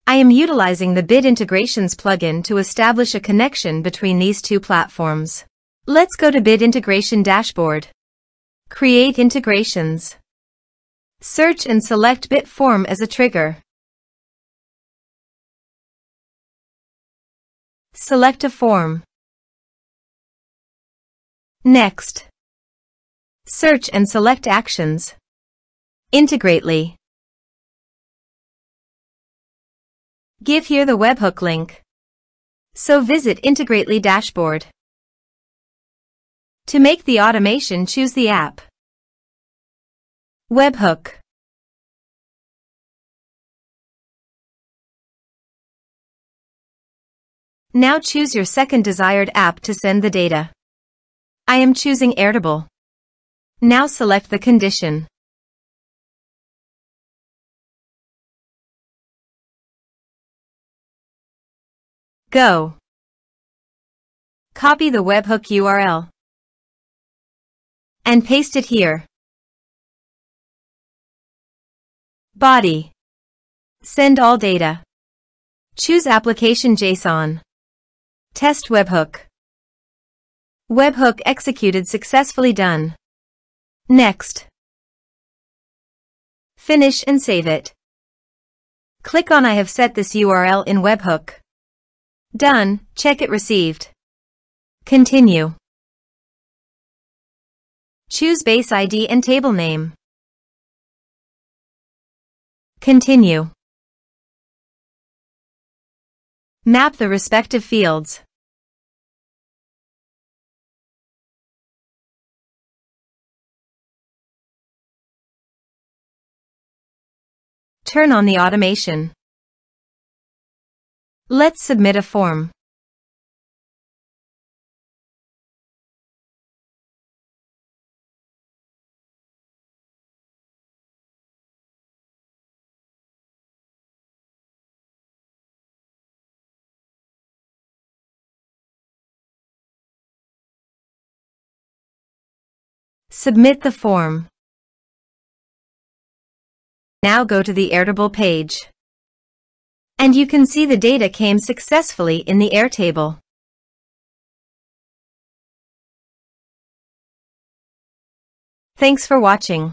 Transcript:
I am utilizing the Bit Integrations plugin to establish a connection between these two platforms. Let's go to Bit Integration Dashboard. Create integrations. Search and select Bit Form as a trigger. Select a form. Next, search and select Actions. Integrately. Give here the webhook link. So visit Integrately dashboard. To make the automation, choose the app. Webhook. Now choose your second desired app to send the data. I am choosing Airtable. Now select the condition. Go. Copy the webhook URL and paste it here. Body. Send all data. Choose Application JSON. Test webhook. Webhook executed successfully. Done. Next. Finish and save it. Click on I have set this URL in webhook. Done. Check it received. Continue. Choose base ID and table name. Continue. Map the respective fields. Turn on the automation. Let's submit a form. Submit the form. Now go to the Airtable page. And you can see the data came successfully in the Airtable. Thanks for watching.